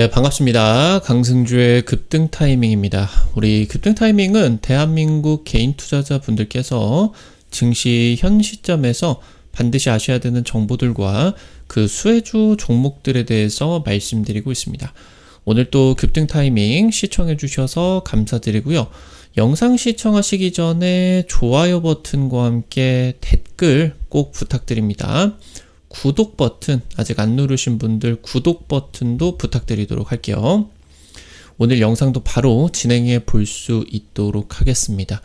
네, 반갑습니다. 강승주의 급등 타이밍입니다. 우리 급등 타이밍은 대한민국 개인 투자자분들께서 증시 현 시점에서 반드시 아셔야 되는 정보들과 그 수혜주 종목들에 대해서 말씀드리고 있습니다. 오늘 또 급등 타이밍 시청해 주셔서 감사드리고요. 영상 시청하시기 전에 좋아요 버튼과 함께 댓글 꼭 부탁드립니다. 구독 버튼 아직 안 누르신 분들 구독 버튼도 부탁드리도록 할게요. 오늘 영상도 바로 진행해 볼 수 있도록 하겠습니다.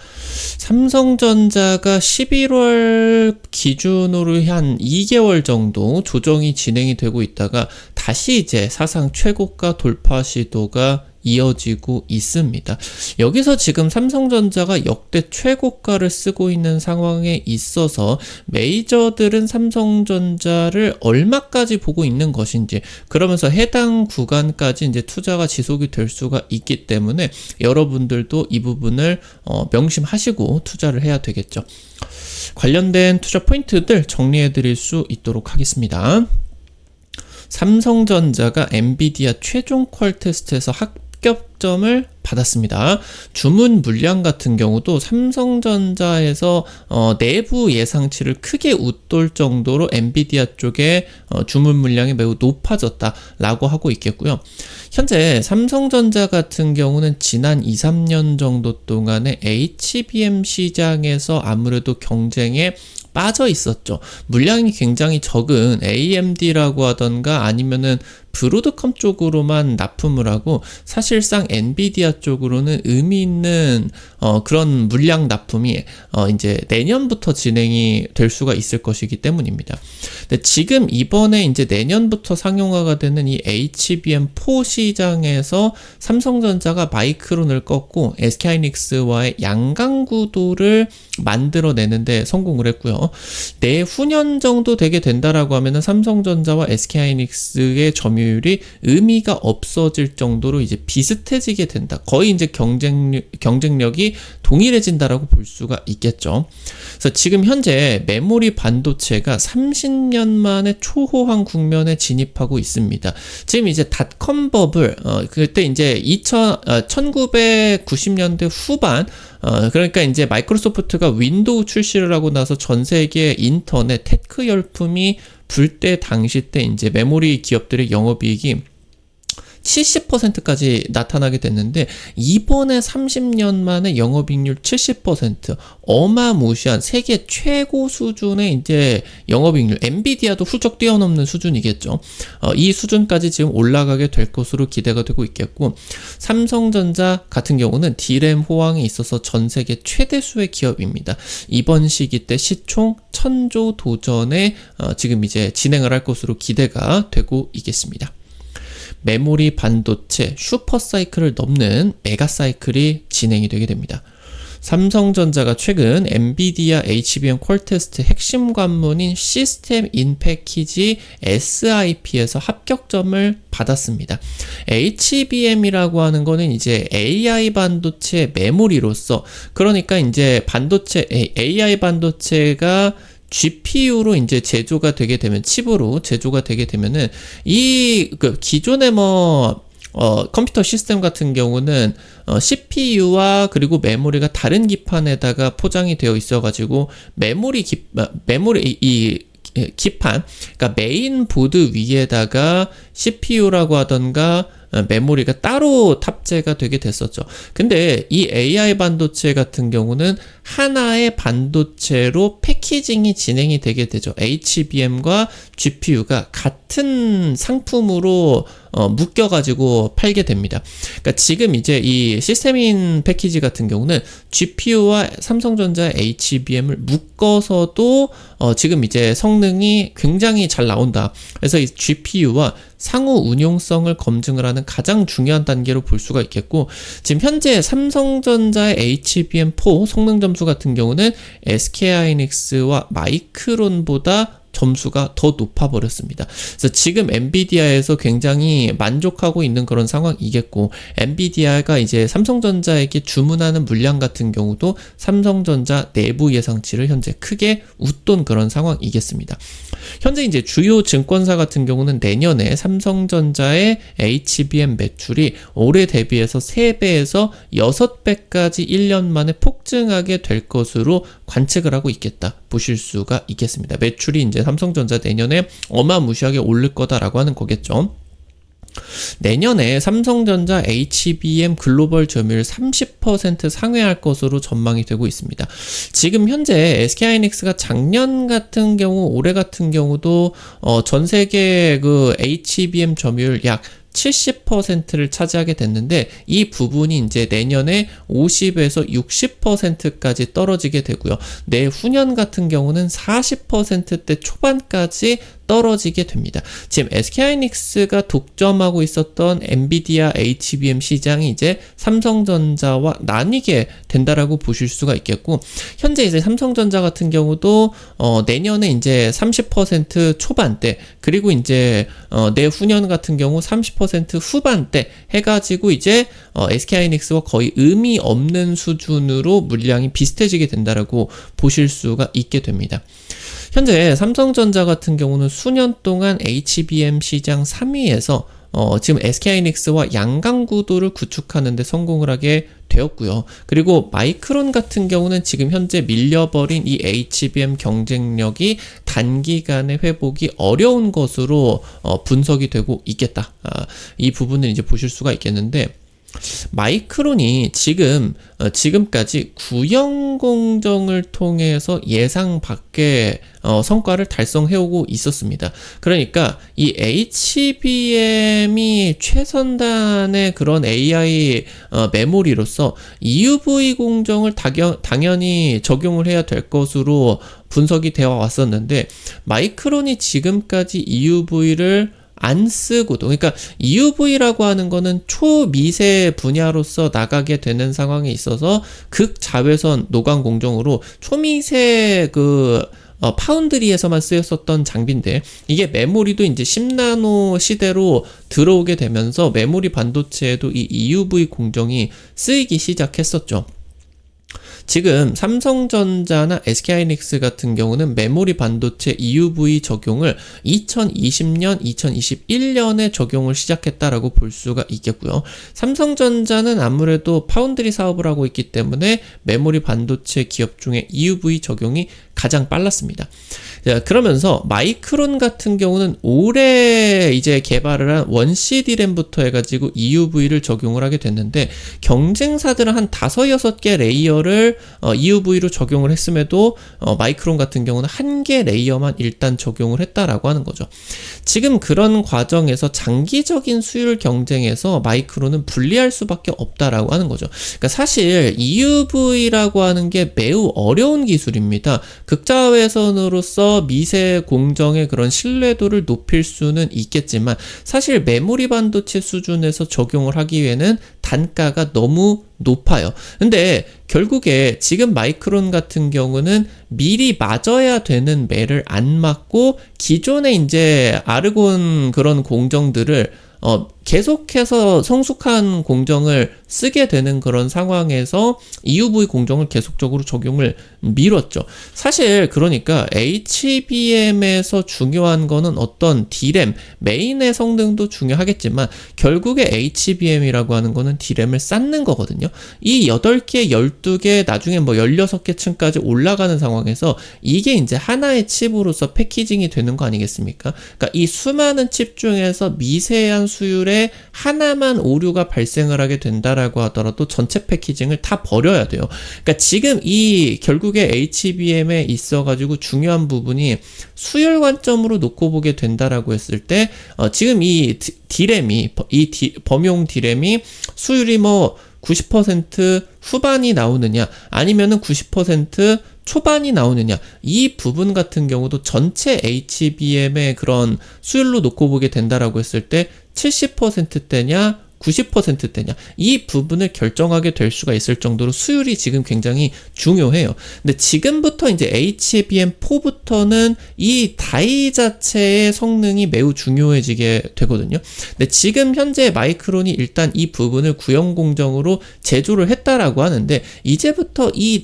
삼성전자가 11월 기준으로 한 2개월 정도 조정이 진행이 되고 있다가 다시 이제 사상 최고가 돌파 시도가 이어지고 있습니다. 여기서 지금 삼성전자가 역대 최고가를 쓰고 있는 상황에 있어서 메이저들은 삼성전자를 얼마까지 보고 있는 것인지, 그러면서 해당 구간까지 이제 투자가 지속이 될 수가 있기 때문에 여러분들도 이 부분을 명심하시고 투자를 해야 되겠죠. 관련된 투자 포인트들 정리해 드릴 수 있도록 하겠습니다. 삼성전자가 엔비디아 최종 퀄 테스트에서 합격점을 받았습니다. 주문 물량 같은 경우도 삼성전자에서 내부 예상치를 크게 웃돌 정도로 엔비디아 쪽에 주문 물량이 매우 높아졌다라고 하고 있겠고요. 현재 삼성전자 같은 경우는 지난 2-3년 정도 동안에 HBM 시장에서 아무래도 경쟁에 빠져 있었죠. 물량이 굉장히 적은 AMD라고 하던가 아니면은 브로드컴 쪽으로만 납품을 하고, 사실상 엔비디아 쪽으로는 의미 있는 그런 물량 납품이 이제 내년부터 진행이 될 수가 있을 것이기 때문입니다. 근데 지금 이번에 이제 내년부터 상용화가 되는 이 HBM4 시장에서 삼성전자가 마이크론을 꺾고 SK하이닉스와의 양강 구도를 만들어내는데 성공을 했고요. 내후년 정도 되게 된다라고 하면은 삼성전자와 SK하이닉스의 점유율이 의미가 없어질 정도로 이제 비슷해지게 된다. 거의 이제 경쟁력이 동일해진다라고 볼 수가 있겠죠. 그래서 지금 현재 메모리 반도체가 30년 만에 초호황 국면에 진입하고 있습니다. 지금 이제 닷컴 버블, 그때 이제 1990년대 후반, 그러니까 이제 마이크로소프트가 윈도우 출시를 하고 나서 전 세계 인터넷 테크 열풍이 불 때 당시 때 이제 메모리 기업들의 영업이익이 70%까지 나타나게 됐는데, 이번에 30년 만에 영업이익률 70%, 어마무시한 세계 최고 수준의 이제 영업이익률, 엔비디아도 훌쩍 뛰어넘는 수준이겠죠. 이 수준까지 지금 올라가게 될 것으로 기대가 되고 있겠고, 삼성전자 같은 경우는 D램 호황에 있어서 전 세계 최대수의 기업입니다. 이번 시기 때 시총 1000조 도전에 지금 이제 진행을 할 것으로 기대가 되고 있겠습니다. 메모리 반도체 슈퍼사이클을 넘는 메가사이클이 진행이 되게 됩니다. 삼성전자가 최근 엔비디아 HBM 퀄 테스트 핵심 관문인 시스템 인 패키지 SIP에서 합격점을 받았습니다. HBM이라고 하는 거는 이제 AI 반도체 메모리로서, 그러니까 이제 반도체 AI 반도체가 GPU로 이제 제조가 되게 되면, 칩으로 제조가 되게 되면은 기존의 컴퓨터 시스템 같은 경우는 CPU와 그리고 메모리가 다른 기판에다가 포장이 되어 있어가지고 기판, 그러니까 메인 보드 위에다가 CPU라고 하던가 메모리가 따로 탑재가 되게 됐었죠. 근데 이 AI 반도체 같은 경우는 하나의 반도체로 패키징이 진행이 되게 되죠. HBM과 GPU가 같은 상품으로 묶여가지고 팔게 됩니다. 그러니까 지금 이제 이 시스템인 패키지 같은 경우는 GPU와 삼성전자 HBM을 묶어서도 지금 이제 성능이 굉장히 잘 나온다. 그래서 이 GPU와 상호 운용성을 검증을 하는 가장 중요한 단계로 볼 수가 있겠고, 지금 현재 삼성전자의 HBM4 성능 점수 같은 경우는 SK하이닉스와 마이크론보다 점수가 더 높아버렸습니다. 그래서 지금 엔비디아에서 굉장히 만족하고 있는 그런 상황이겠고, 엔비디아가 이제 삼성전자에게 주문하는 물량 같은 경우도 삼성전자 내부 예상치를 현재 크게 웃돈 그런 상황이겠습니다. 현재 이제 주요 증권사 같은 경우는 내년에 삼성전자의 HBM 매출이 올해 대비해서 3배에서 6배까지 1년 만에 폭증하게 될 것으로 관측을 하고 있겠다 보실 수가 있겠습니다. 매출이 이제 삼성전자 내년에 어마무시하게 오를 거다라고 하는 거겠죠. 내년에 삼성전자 HBM 글로벌 점유율 30% 상회할 것으로 전망이 되고 있습니다. 지금 현재 SK하이닉스가 작년 같은 경우, 올해 같은 경우도 전 세계 그 HBM 점유율 약 70%를 차지하게 됐는데, 이 부분이 이제 내년에 50에서 60%까지 떨어지게 되고요. 내후년 같은 경우는 40%대 초반까지 떨어지게 됩니다. 지금 SK하이닉스가 독점하고 있었던 엔비디아 HBM 시장이 이제 삼성전자와 나뉘게 된다라고 보실 수가 있겠고, 현재 이제 삼성전자 같은 경우도 내년에 이제 30% 초반대, 그리고 이제 내후년 같은 경우 30% 후반대 해가지고 이제 SK하이닉스와 거의 의미 없는 수준으로 물량이 비슷해지게 된다라고 보실 수가 있게 됩니다. 현재 삼성전자 같은 경우는 수년 동안 HBM 시장 3위에서 지금 SK하이닉스와 양강 구도를 구축하는 데 성공을 하게 되었고요. 그리고 마이크론 같은 경우는 지금 현재 밀려버린 이 HBM 경쟁력이 단기간에 회복이 어려운 것으로 분석이 되고 있겠다. 이 부분을 이제 보실 수가 있겠는데, 마이크론이 지금까지 구형 공정을 통해서 예상 밖의 성과를 달성해오고 있었습니다. 그러니까 이 HBM이 최선단의 그런 AI 메모리로서 EUV 공정을 당연히 적용을 해야 될 것으로 분석이 되어 왔었는데, 마이크론이 지금까지 EUV를 안 쓰고도, 그러니까 EUV라고 하는 거는 초미세 분야로서 나가게 되는 상황에 있어서 극자외선 노광 공정으로 초미세 파운드리에서만 쓰였었던 장비인데, 이게 메모리도 이제 10나노 시대로 들어오게 되면서 메모리 반도체에도 이 EUV 공정이 쓰이기 시작했었죠. 지금 삼성전자나 SK하이닉스 같은 경우는 메모리 반도체 EUV 적용을 2020년, 2021년에 적용을 시작했다라고 볼 수가 있겠고요. 삼성전자는 아무래도 파운드리 사업을 하고 있기 때문에 메모리 반도체 기업 중에 EUV 적용이 가장 빨랐습니다. 자, 그러면서 마이크론 같은 경우는 올해 이제 개발을 한 원C D램부터 해가지고 EUV를 적용을 하게 됐는데, 경쟁사들은 한 5-6개 레이어를 EUV로 적용을 했음에도 마이크론 같은 경우는 1개 레이어만 일단 적용을 했다라고 하는 거죠. 지금 그런 과정에서 장기적인 수율 경쟁에서 마이크론은 불리할 수밖에 없다라고 하는 거죠. 그러니까 사실 EUV라고 하는 게 매우 어려운 기술입니다. 극자외선으로서 미세 공정의 그런 신뢰도를 높일 수는 있겠지만, 사실 메모리 반도체 수준에서 적용을 하기 위해는 단가가 너무 높아요. 근데 결국에 지금 마이크론 같은 경우는 미리 맞아야 되는 매를 안 맞고 기존의 이제 아르곤 그런 공정들을 계속해서 성숙한 공정을 쓰게 되는 그런 상황에서 EUV 공정을 계속적으로 적용을 미뤘죠. 사실 그러니까 HBM에서 중요한 거는 어떤 D램, 메인의 성능도 중요하겠지만, 결국에 HBM이라고 하는 거는 D램을 쌓는 거거든요. 이 8개, 12개, 나중에 뭐 16개 층까지 올라가는 상황에서 이게 이제 하나의 칩으로서 패키징이 되는 거 아니겠습니까? 그러니까 이 수많은 칩 중에서 미세한 수율의 하나만 오류가 발생을 하게 된다라고 하더라도 전체 패키징을 다 버려야 돼요. 그러니까 지금 이 결국에 HBM에 있어가지고 중요한 부분이 수율 관점으로 놓고 보게 된다라고 했을 때, 지금 이 D램이, 범용 D램이 수율이 뭐 90% 후반이 나오느냐, 아니면은 90% 초반이 나오느냐, 이 부분 같은 경우도 전체 HBM의 그런 수율로 놓고 보게 된다라고 했을 때 70%대냐 90%대냐, 이 부분을 결정하게 될 수가 있을 정도로 수율이 지금 굉장히 중요해요. 근데 지금부터 이제 HBM4부터는 이 다이 자체의 성능이 매우 중요해지게 되거든요. 근데 지금 현재 마이크론이 일단 이 부분을 구형 공정으로 제조를 했다라고 하는데, 이제부터 이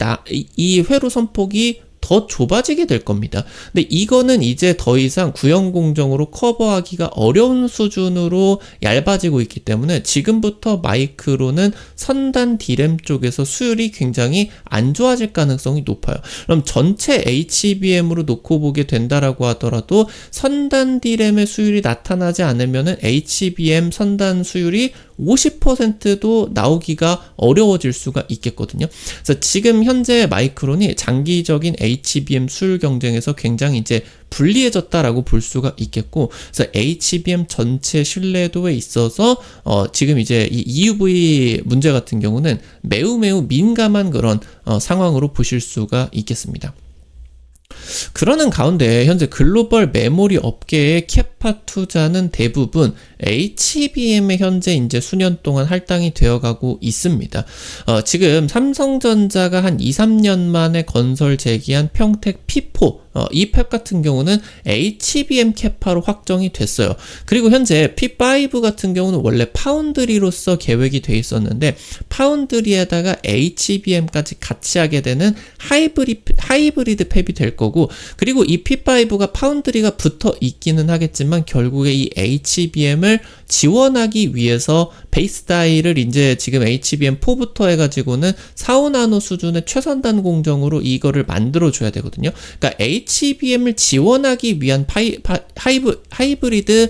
회로 선폭이 더 좁아지게 될 겁니다. 근데 이거는 이제 더 이상 구형 공정으로 커버하기가 어려운 수준으로 얇아지고 있기 때문에 지금부터 마이크론은 선단 D램 쪽에서 수율이 굉장히 안 좋아질 가능성이 높아요. 그럼 전체 HBM으로 놓고 보게 된다라고 하더라도 선단 D램의 수율이 나타나지 않으면은 HBM 선단 수율이 50%도 나오기가 어려워질 수가 있겠거든요. 그래서 지금 현재 마이크론이 장기적인 HBM 수율 경쟁에서 굉장히 이제 불리해졌다라고 볼 수가 있겠고, 그래서 HBM 전체 신뢰도에 있어서 지금 이제 이 EUV 문제 같은 경우는 매우 민감한 그런 상황으로 보실 수가 있겠습니다. 그러는 가운데 현재 글로벌 메모리 업계의 캐파 투자는 대부분 HBM에 현재 이제 수년 동안 할당이 되어가고 있습니다. 지금 삼성전자가 한 2-3년 만에 건설 재개한 평택 P4 이 팹 같은 경우는 HBM 캐파로 확정이 됐어요. 그리고 현재 P5 같은 경우는 원래 파운드리로서 계획이 돼 있었는데, 파운드리에다가 HBM까지 같이 하게 되는 하이브리드 팹이 될 거고, 그리고 이 P5가 파운드리가 붙어 있기는 하겠지만 결국에 이 HBM을 지원하기 위해서 베이스 다이를 이제 지금 HBM4부터 해가지고는 4-5나노 수준의 최선단 공정으로 이거를 만들어줘야 되거든요. 그러니까 HBM을 지원하기 위한 하이브리드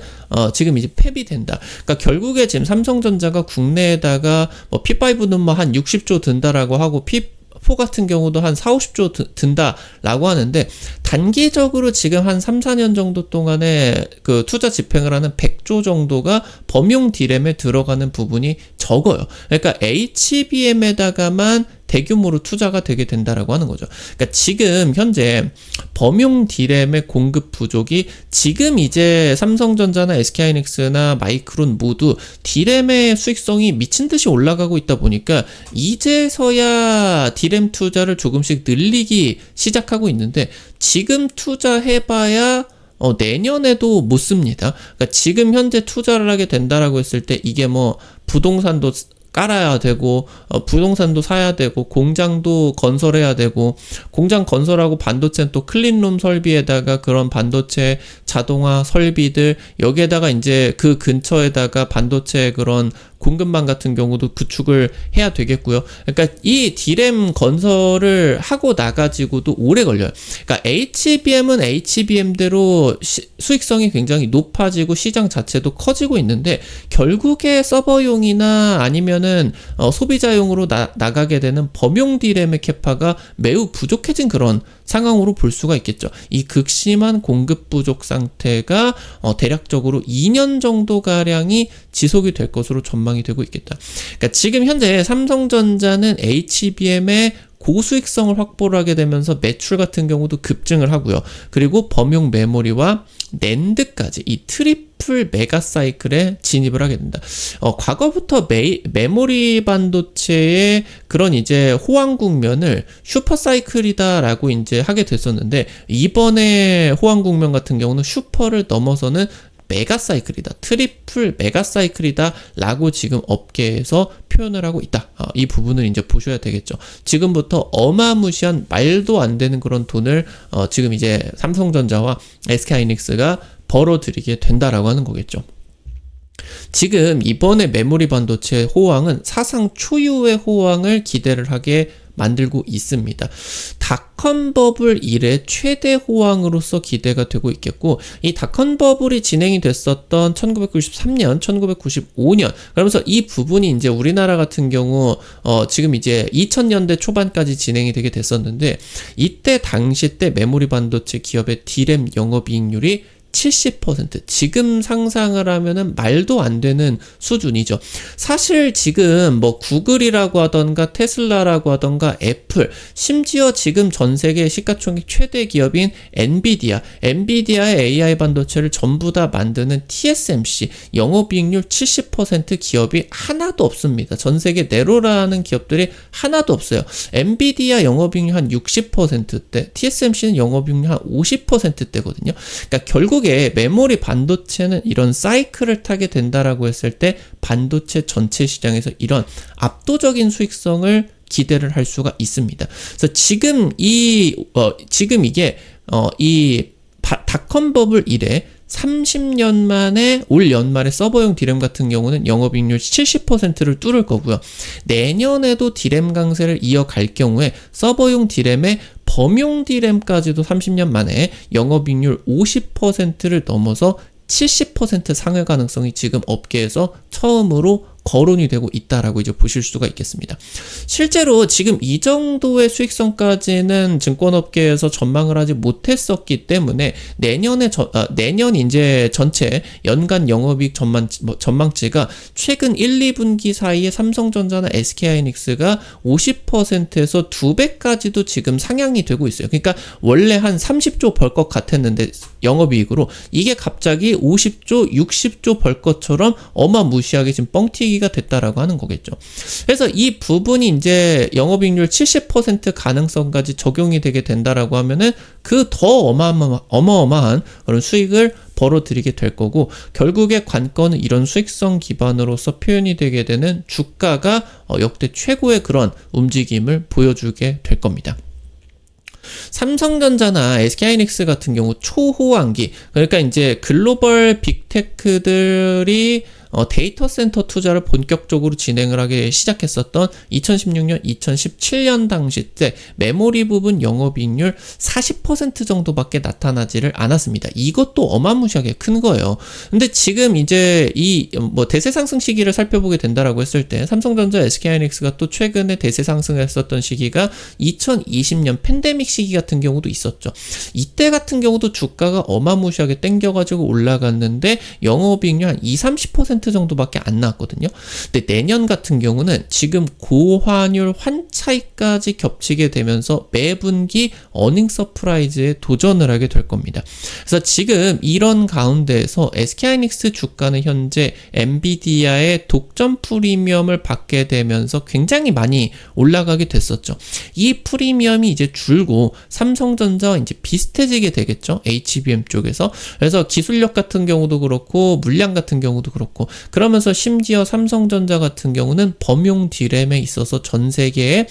지금 이제 팹이 된다. 그러니까 결국에 지금 삼성전자가 국내에다가 뭐 P5는 뭐 한 60조 든다라고 하고 P4 같은 경우도 한 4-50조 든다라고 하는데, 단기적으로 지금 한 3-4년 정도 동안에 그 투자 집행을 하는 100조 정도가 범용 D램에 들어가는 부분이 적어요. 그러니까 HBM에다가만 대규모로 투자가 되게 된다라고 하는 거죠. 그러니까 지금 현재 범용 D램의 공급 부족이 지금 이제 삼성전자나 SK하이닉스나 마이크론 모두 D램의 수익성이 미친 듯이 올라가고 있다 보니까 이제서야 D램 투자를 조금씩 늘리기 시작하고 있는데, 지금 투자해봐야 내년에도 못 씁니다. 그러니까 지금 현재 투자를 하게 된다라고 했을 때 이게 뭐 부동산도 깔아야 되고 부동산도 사야 되고 공장도 건설해야 되고, 공장 건설하고 반도체는 또 클린룸 설비에다가 그런 반도체 자동화 설비들, 여기에다가 이제 그 근처에다가 반도체 그런 공급망 같은 경우도 구축을 해야 되겠고요. 그러니까 이 D램 건설을 하고 나가지고도 오래 걸려요. 그러니까 HBM은 HBM대로 수익성이 굉장히 높아지고 시장 자체도 커지고 있는데, 결국에 서버용이나 아니면은 소비자용으로 나가게 되는 범용 D램의 캐파가 매우 부족해진 그런 상황으로 볼 수가 있겠죠. 이 극심한 공급 부족 상태가 대략적으로 2년 정도 가량이 지속이 될 것으로 전망이 되고 있겠다. 그러니까 지금 현재 삼성전자는 HBM의 고수익성을 확보를 하게 되면서 매출 같은 경우도 급증을 하고요. 그리고 범용 메모리와 낸드까지 이 트리플 메가 사이클에 진입을 하게 된다. 과거부터 메모리 반도체의 그런 이제 호황 국면을 슈퍼 사이클이다라고 이제 하게 됐었는데, 이번에 호황 국면 같은 경우는 슈퍼를 넘어서는 메가 사이클이다, 트리플 메가 사이클이다 라고 지금 업계에서 표현을 하고 있다. 이 부분을 이제 보셔야 되겠죠. 지금부터 어마무시한 말도 안 되는 그런 돈을 지금 이제 삼성전자와 SK하이닉스가 벌어들이게 된다라고 하는 거겠죠. 지금 이번에 메모리 반도체 호황은 사상 초유의 호황을 기대를 하게 만들고 있습니다. 닷컴 버블 이래 최대 호황으로서 기대가 되고 있겠고, 이 닷컴 버블이 진행이 됐었던 1993년, 1995년, 그러면서 이 부분이 이제 우리나라 같은 경우 지금 이제 2000년대 초반까지 진행이 되게 됐었는데, 이때 당시 때 메모리 반도체 기업의 D램 영업이익률이 70%. 지금 상상을 하면은 말도 안 되는 수준이죠. 사실 지금 뭐 구글이라고 하던가 테슬라라고 하던가 애플, 심지어 지금 전 세계 시가총액 최대 기업인 엔비디아의 AI 반도체를 전부 다 만드는 TSMC 영업이익률 70% 기업이 하나도 없습니다. 전 세계 네로라는 기업들이 하나도 없어요. 엔비디아 영업이익률 한 60%대, TSMC는 영업이익률 한 50%대거든요. 그러니까 결국에 메모리 반도체는 이런 사이클을 타게 된다라고 했을 때 반도체 전체 시장에서 이런 압도적인 수익성을 기대를 할 수가 있습니다. 그래서 지금 이게 닷컴 버블 이래 30년 만에 올 연말에 서버용 디램 같은 경우는 영업이익률 70%를 뚫을 거고요. 내년에도 디램 강세를 이어갈 경우에 서버용 디램의 범용 디램까지도 30년 만에 영업이익률 50%를 넘어서 70% 상회 가능성이 지금 업계에서 처음으로 거론이 되고 있다라고 이제 보실 수가 있겠습니다. 실제로 지금 이 정도의 수익성까지는 증권업계에서 전망을 하지 못했었기 때문에 내년 이제 전체 연간 영업이익 전망치가 최근 1, 2분기 사이에 삼성전자나 SK하이닉스가 50%에서 2배까지도 지금 상향이 되고 있어요. 그러니까 원래 한 30조 벌 것 같았는데 영업이익으로 이게 갑자기 50조, 60조 벌 것처럼 어마무시하게 지금 뻥튀기가 됐다라고 하는 거겠죠. 그래서 이 부분이 이제 영업이익률 70% 가능성까지 적용이 되게 된다라고 하면은 그 더 어마어마한 그런 수익을 벌어들이게 될 거고, 결국에 관건은 이런 수익성 기반으로서 표현이 되게 되는 주가가 역대 최고의 그런 움직임을 보여주게 될 겁니다. 삼성전자나 SK하이닉스 같은 경우 초호황기, 그러니까 이제 글로벌 빅테크들이 데이터 센터 투자를 본격적으로 진행을 하기 시작했었던 2016년, 2017년 당시 때 메모리 부분 영업이익률 40% 정도밖에 나타나지를 않았습니다. 이것도 어마무시하게 큰 거예요. 근데 지금 이제 이 대세 상승 시기를 살펴보게 된다라고 했을 때 삼성전자, SK하이닉스가 또 최근에 대세 상승을 했었던 시기가 2020년 팬데믹 시기 같은 경우도 있었죠. 이때 같은 경우도 주가가 어마무시하게 땡겨가지고 올라갔는데 영업이익률 한 20-30% 정도밖에 안 나왔거든요. 근데 내년 같은 경우는 지금 고환율 환차익까지 겹치게 되면서 매분기 어닝 서프라이즈에 도전을 하게 될 겁니다. 그래서 지금 이런 가운데에서 SK하이닉스 주가는 현재 엔비디아의 독점 프리미엄을 받게 되면서 굉장히 많이 올라가게 됐었죠. 이 프리미엄이 이제 줄고 삼성전자와 이제 비슷해지게 되겠죠. HBM 쪽에서. 그래서 기술력 같은 경우도 그렇고 물량 같은 경우도 그렇고, 그러면서 심지어 삼성전자 같은 경우는 범용 디램에 있어서 전 세계에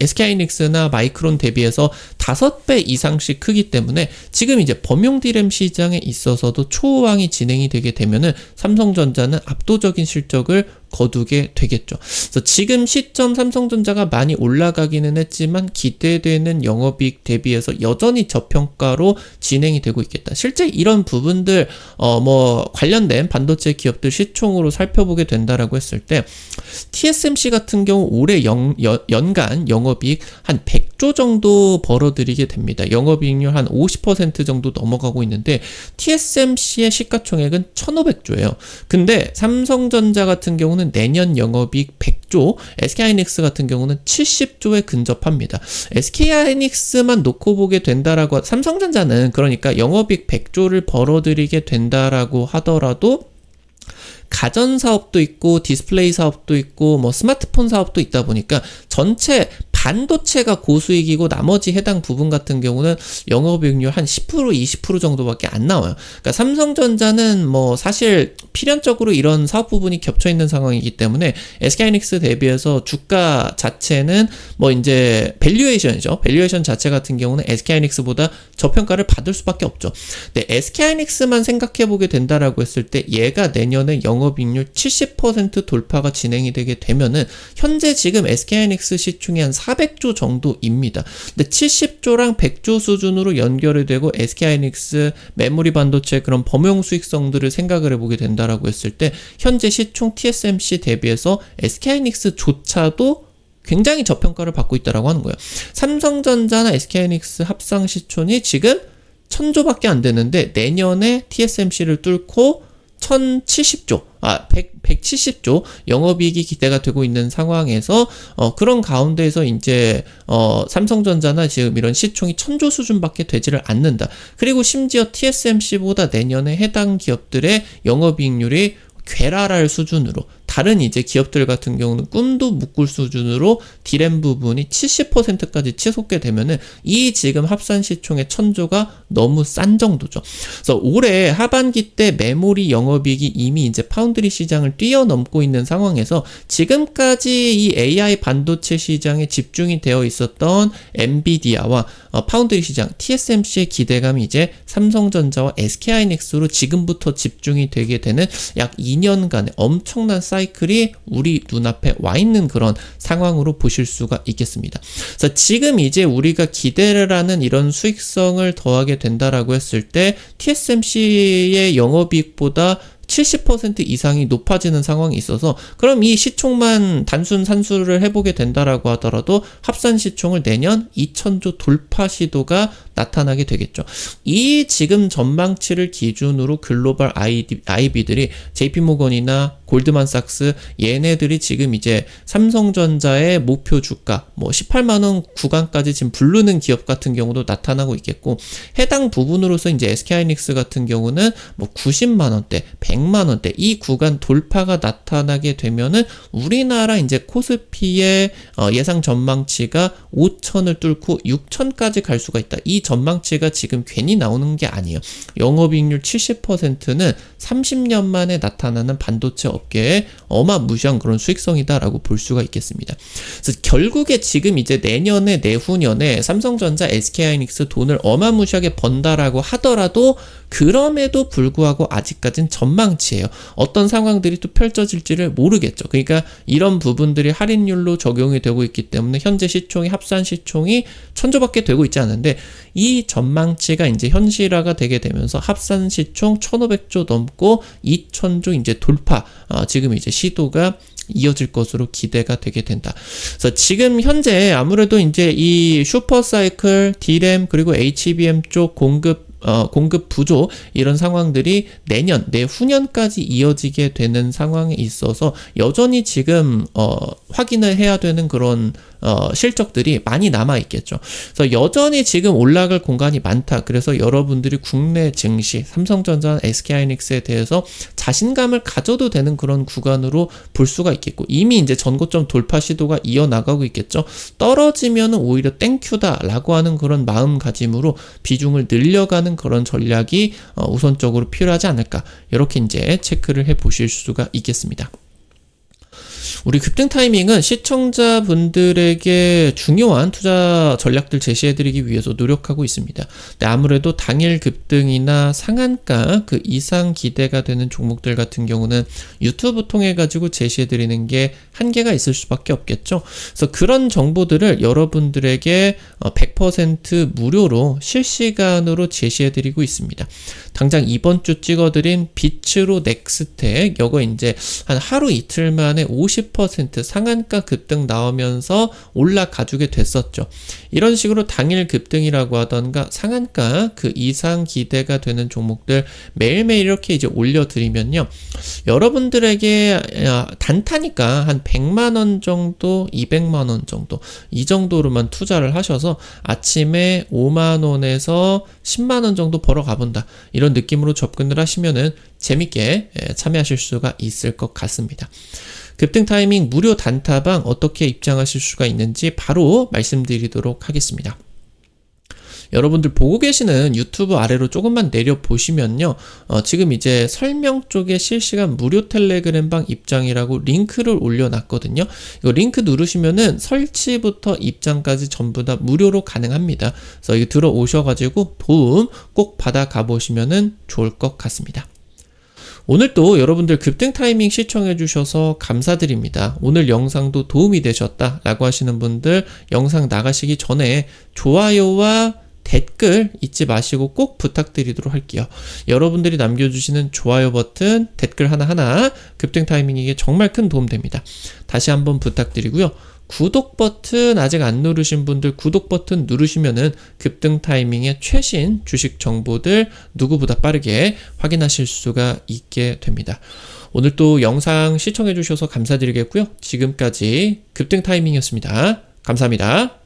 SK하이닉스나 마이크론 대비해서 5배 이상씩 크기 때문에 지금 이제 범용 디램 시장에 있어서도 초호황이 진행이 되게 되면은 삼성전자는 압도적인 실적을 거두게 되겠죠. 그래서 지금 시점 삼성전자가 많이 올라가기는 했지만 기대되는 영업이익 대비해서 여전히 저평가로 진행이 되고 있겠다. 실제 이런 부분들 관련된 반도체 기업들 시총으로 살펴보게 된다라고 했을 때 TSMC 같은 경우 올해 연간 영업이익 한 100조 정도 벌어들이게 됩니다. 영업이익률 한 50% 정도 넘어가고 있는데 TSMC의 시가총액은 1,500조예요. 근데 삼성전자 같은 경우는 내년 영업이익 100조, SK하이닉스 같은 경우는 70조에 근접합니다. SK하이닉스만 놓고 보게 된다라고, 삼성전자는 그러니까 영업이익 100조를 벌어들이게 된다라고 하더라도 가전 사업도 있고 디스플레이 사업도 있고 스마트폰 사업도 있다 보니까 전체 반도체가 고수익이고 나머지 해당 부분 같은 경우는 영업이익률 한 10%, 20% 정도밖에 안 나와요. 그러니까 삼성전자는 사실 필연적으로 이런 사업 부분이 겹쳐 있는 상황이기 때문에 SK하이닉스 대비해서 주가 자체는 이제 밸류에이션이죠. 밸류에이션 자체 같은 경우는 SK하이닉스보다 저평가를 받을 수밖에 없죠. 근데 SK하이닉스만 생각해 보게 된다라고 했을 때 얘가 내년에 영업이익률 70% 돌파가 진행이 되게 되면은 현재 지금 SK하이닉스 시총이 한 400조 정도입니다. 근데 70조랑 100조 수준으로 연결이 되고 SK하이닉스 메모리 반도체 그런 범용 수익성들을 생각을 해보게 된다라고 했을 때 현재 시총 TSMC 대비해서 SK하이닉스조차도 굉장히 저평가를 받고 있다라고 하는 거예요. 삼성전자나 SK하이닉스 합상 시총이 지금 1000조밖에 안 되는데 내년에 TSMC를 뚫고 170조 영업이익이 기대가 되고 있는 상황에서 그런 가운데에서 이제 삼성전자나 지금 이런 시총이 1000조 수준밖에 되지를 않는다. 그리고 심지어 TSMC보다 내년에 해당 기업들의 영업이익률이 괴랄할 수준으로, 다른 이제 기업들 같은 경우는 꿈도 못 꿀 수준으로 디램 부분이 70%까지 치솟게 되면은 이 지금 합산 시총의 1000조가 너무 싼 정도죠. 그래서 올해 하반기 때 메모리 영업이익이 이미 이제 파운드리 시장을 뛰어넘고 있는 상황에서 지금까지 이 AI 반도체 시장에 집중이 되어 있었던 엔비디아와 파운드리 시장, TSMC의 기대감이 이제 삼성전자와 SK하이닉스로 지금부터 집중이 되게 되는 약 2년간의 엄청난 사이클이 우리 눈앞에 와 있는 그런 상황으로 보실 수가 있겠습니다. 그래서 지금 이제 우리가 기대를 하는 이런 수익성을 더하게 된다라고 했을 때 TSMC의 영업이익보다 70% 이상이 높아지는 상황이 있어서, 그럼 이 시총만 단순 산수를 해보게 된다라고 하더라도 합산 시총을 내년 2000조 돌파 시도가 나타나게 되겠죠. 이 지금 전망치를 기준으로 글로벌 IB들이 JP모건이나 골드만삭스 얘네들이 지금 이제 삼성전자의 목표 주가 18만원 구간까지 지금 부르는 기업 같은 경우도 나타나고 있겠고, 해당 부분으로서 이제 SK하이닉스 같은 경우는 90만원대, 100만원대 이 구간 돌파가 나타나게 되면은 우리나라 이제 코스피의 예상 전망치가 5천을 뚫고 6천까지 갈 수가 있다. 이 전망치가 지금 괜히 나오는 게 아니에요. 영업이익률 70%는 30년 만에 나타나는 반도체 업계의 어마무시한 그런 수익성이다라고 볼 수가 있겠습니다. 그래서 결국에 지금 이제 내년에 내후년에 삼성전자, SK하이닉스 돈을 어마무시하게 번다라고 하더라도 그럼에도 불구하고 아직까진 전망치예요. 어떤 상황들이 또 펼쳐질지를 모르겠죠. 그러니까 이런 부분들이 할인율로 적용이 되고 있기 때문에 현재 시총이 합산 시총이 1000조밖에 되고 있지 않은데 이 전망치가 이제 현실화가 되게 되면서 합산 시총 1500조 넘고 2000조 이제 돌파 지금 이제 시도가 이어질 것으로 기대가 되게 된다. 그래서 지금 현재 아무래도 이제 이 슈퍼사이클, D램 그리고 HBM 쪽 공급 부조 이런 상황들이 내년, 내후년까지 이어지게 되는 상황에 있어서 여전히 지금 확인을 해야 되는 그런 실적들이 많이 남아 있겠죠. 그래서 여전히 지금 올라갈 공간이 많다. 그래서 여러분들이 국내 증시, 삼성전자, SK하이닉스에 대해서 자신감을 가져도 되는 그런 구간으로 볼 수가 있겠고, 이미 이제 전고점 돌파 시도가 이어나가고 있겠죠. 떨어지면은 오히려 땡큐다라고 하는 그런 마음가짐으로 비중을 늘려가는 그런 전략이 우선적으로 필요하지 않을까, 이렇게 이제 체크를 해 보실 수가 있겠습니다. 우리 급등 타이밍은 시청자분들에게 중요한 투자 전략들 제시해드리기 위해서 노력하고 있습니다. 근데 아무래도 당일 급등이나 상한가 그 이상 기대가 되는 종목들 같은 경우는 유튜브 통해 가지고 제시해드리는 게 한계가 있을 수밖에 없겠죠. 그래서 그런 정보들을 여러분들에게 100% 무료로 실시간으로 제시해드리고 있습니다. 당장 이번 주 찍어드린 비츠로 넥스텍, 요거 이제 한 하루 이틀 만에 50% 상한가 급등 나오면서 올라가주게 됐었죠. 이런 식으로 당일 급등이라고 하던가 상한가 그 이상 기대가 되는 종목들 매일매일 이렇게 이제 올려드리면요, 여러분들에게 단타니까 한 100만원 정도, 200만원 정도 이 정도로만 투자를 하셔서 아침에 5만원에서 10만원 정도 벌어 가본다, 이런 느낌으로 접근을 하시면은 재밌게 참여하실 수가 있을 것 같습니다. 급등 타이밍 무료 단타방 어떻게 입장하실 수가 있는지 바로 말씀드리도록 하겠습니다. 여러분들 보고 계시는 유튜브 아래로 조금만 내려보시면요, 지금 이제 설명 쪽에 실시간 무료 텔레그램방 입장이라고 링크를 올려놨거든요. 이거 링크 누르시면은 설치부터 입장까지 전부 다 무료로 가능합니다. 그래서 이거 들어오셔가지고 도움 꼭 받아 가보시면은 좋을 것 같습니다. 오늘 또 여러분들 급등 타이밍 시청해주셔서 감사드립니다. 오늘 영상도 도움이 되셨다라고 하시는 분들 영상 나가시기 전에 좋아요와 댓글 잊지 마시고 꼭 부탁드리도록 할게요. 여러분들이 남겨주시는 좋아요 버튼, 댓글 하나하나 급등 타이밍에게 정말 큰 도움 됩니다. 다시 한번 부탁드리고요. 구독 버튼 아직 안 누르신 분들 구독 버튼 누르시면은 급등 타이밍의 최신 주식 정보들 누구보다 빠르게 확인하실 수가 있게 됩니다. 오늘 또 영상 시청해 주셔서 감사드리겠고요. 지금까지 급등 타이밍이었습니다. 감사합니다.